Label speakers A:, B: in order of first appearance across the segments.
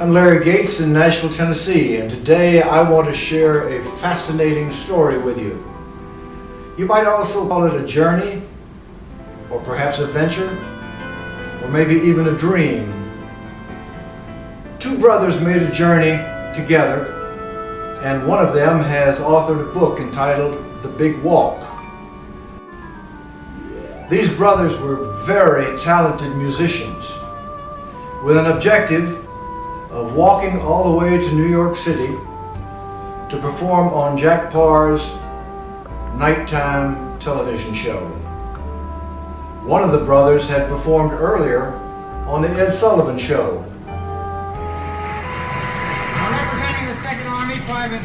A: I'm Larry Gates in Nashville, Tennessee, and today I want to share a fascinating story with you. You might also call it a journey, or perhaps a venture, or maybe even a dream. Two brothers made a journey together, and one of them has authored a book entitled The Big Walk. These brothers were very talented musicians with an objective of walking all the way to New York City to perform on Jack Paar's nighttime television show. One of the brothers had performed earlier on the Ed Sullivan Show.
B: Now representing the 2nd Army, Private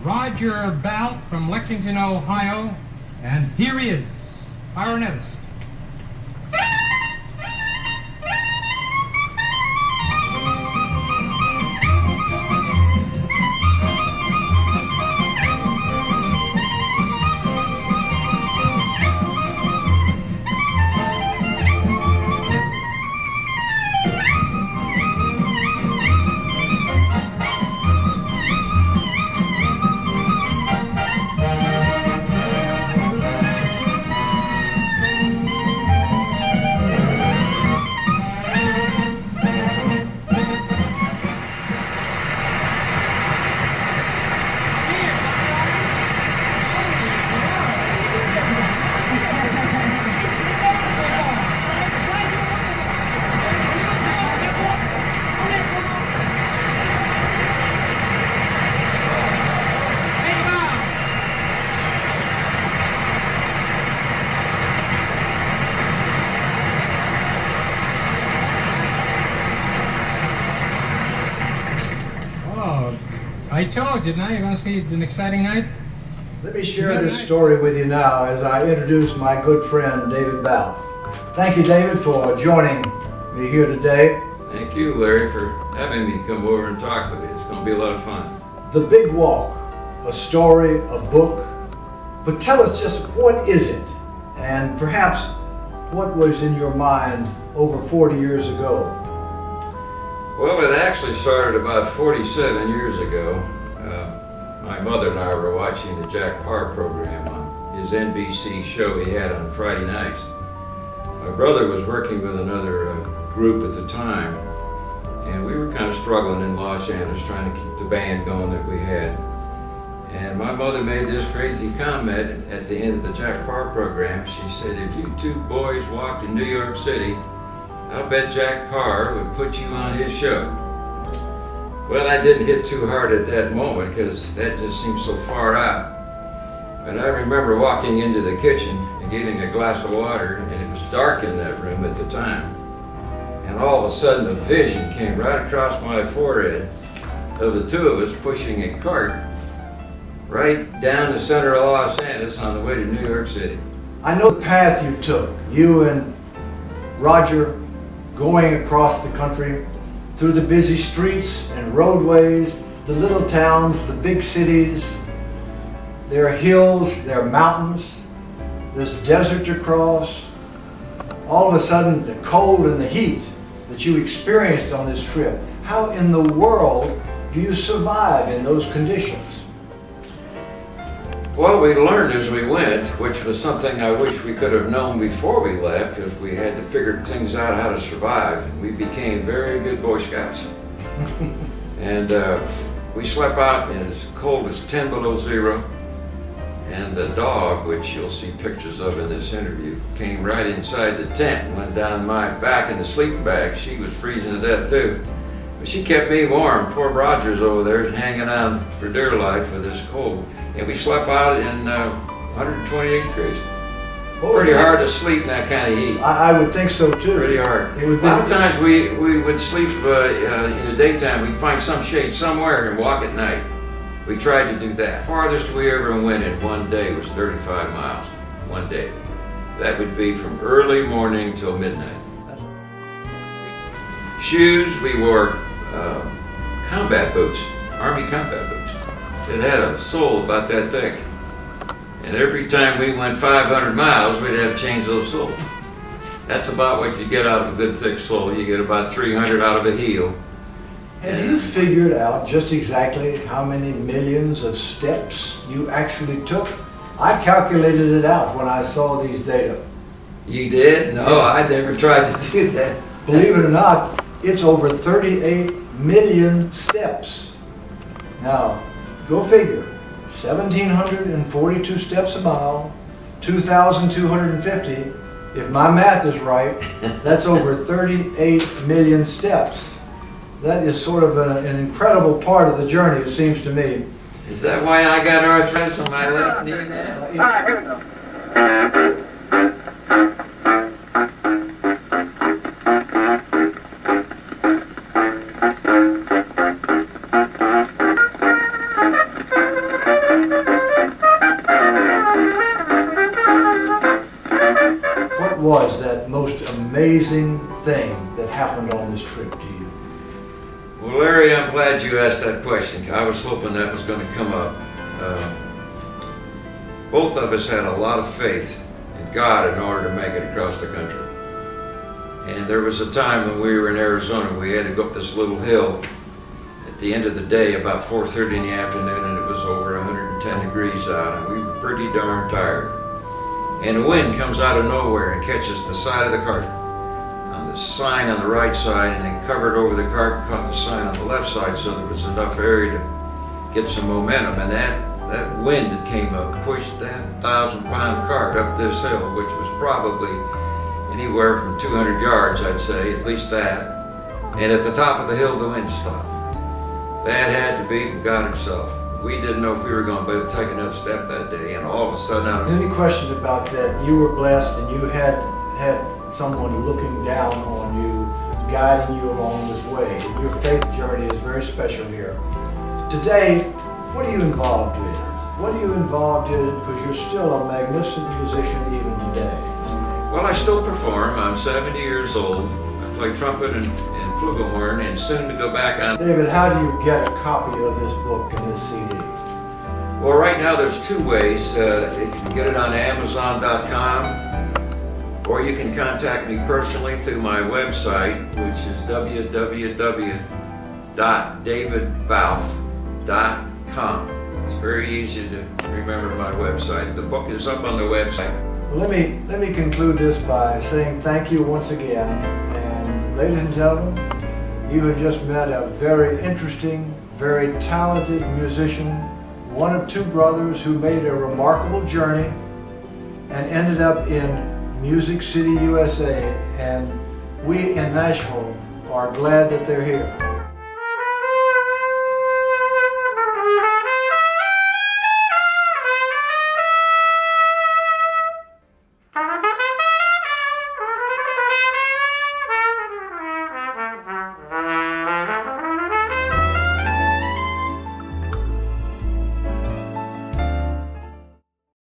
B: Roger Balph from Lexington, Ohio, and here he is, clarinetist. I told you, now you're going to see an exciting night.
A: Let me share this story with you now as I introduce my good friend, David Balph. Thank you, David, for joining me here today.
C: Thank you, Larry, for having me come over and talk with you. It's going to be a lot of fun.
A: The Big Walk, a story, a book, but tell us just what is it, and perhaps what was in your mind over 40 years ago?
C: Well, it actually started about 47 years ago. My mother and I were watching the Jack Paar program on his NBC show he had on Friday nights. My brother was working with another group at the time, and we were kind of struggling in Los Angeles trying to keep the band going that we had. And my mother made this crazy comment at the end of the Jack Paar program. She said, "If you two boys walked in New York City, I'll bet Jack Paar would put you on his show." Well, I didn't hit too hard at that moment because that just seemed so far out. But I remember walking into the kitchen and getting a glass of water, and it was dark in that room at the time. And all of a sudden a vision came right across my forehead of the two of us pushing a cart right down the center of Los Angeles on the way to New York City.
A: I know the path you took, you and Roger, going across the country through the busy streets and roadways, the little towns, the big cities. There are hills, there are mountains, there's desert to cross. All of a sudden, the cold and the heat that you experienced on this trip, how in the world do you survive in those conditions?
C: Well, we learned as we went, which was something I wish we could have known before we left, because we had to figure things out how to survive. We became very good Boy Scouts. And we slept out as cold as 10 below zero. And the dog, which you'll see pictures of in this interview, came right inside the tent and went down my back in the sleeping bag. She was freezing to death too. But she kept me warm. Poor Roger's over there hanging on for dear life with this cold. And we slept out in 128 degrees. Pretty hard to sleep in that kind of heat.
A: I would think so too.
C: Pretty hard.
A: It would
C: a lot of times we would sleep in the daytime. We'd find some shade somewhere and walk at night. We tried to do that. Farthest we ever went in one day was 35 miles. One day. That would be from early morning till midnight. Shoes, we wore combat boots, Army combat boots. It had a sole about that thick. And every time we went 500 miles, we'd have to change those soles. That's about what you get out of a good thick sole. You get about 300 out of a heel.
A: Have you figured out just exactly how many millions of steps you actually took? I calculated it out when I saw these data.
C: You did? No,
A: Yes.
C: I never tried to do that.
A: Believe it or not, it's over 38 million steps. Now, go figure. 1,742 steps a mile, 2,250. If my math is right, that's over 38 million steps. That is sort of an incredible part of the journey, it seems to me.
C: Is that why I got arthritis on my left knee now?
A: What was that most amazing thing that happened on this trip to you?
C: Well, Larry, I'm glad you asked that question. I was hoping that was going to come up. Both of us had a lot of faith in God in order to make it across the country. And there was a time when we were in Arizona, we had to go up this little hill at the end of the day, about 4:30 in the afternoon, and it was over 110 degrees out, and we were pretty darn tired. And the wind comes out of nowhere and catches the side of the cart. The sign on the right side, and then covered over the cart and caught the sign on the left side, so there was enough area to get some momentum. And that wind that came up pushed that 1,000-pound cart up this hill, which was probably anywhere from 200 yards, I'd say, at least that. And at the top of the hill, the wind stopped. That had to be from God himself. We didn't know if we were going to be able to take another step that day, and all of a sudden, out of
A: Any question about that? You were blessed, and you had someone looking down on you, guiding you along this way. Your faith journey is very special here. Today, what are you involved with? What are you involved in? Because you're still a magnificent musician even today.
C: Well, I still perform. I'm 70 years old. I play trumpet and flugelhorn, and soon to go back on.
A: David, how do you get a copy of this book and this CD?
C: Well, right now there's two ways. You can get it on Amazon.com, or you can contact me personally through my website, which is www.davidbalph.com. It's very easy to remember my website. The book is up on the website.
A: Well, let me conclude this by saying thank you once again. And ladies and gentlemen, you have just met a very interesting, very talented musician, one of two brothers who made a remarkable journey and ended up in Music City, USA, and we in Nashville are glad that they're here.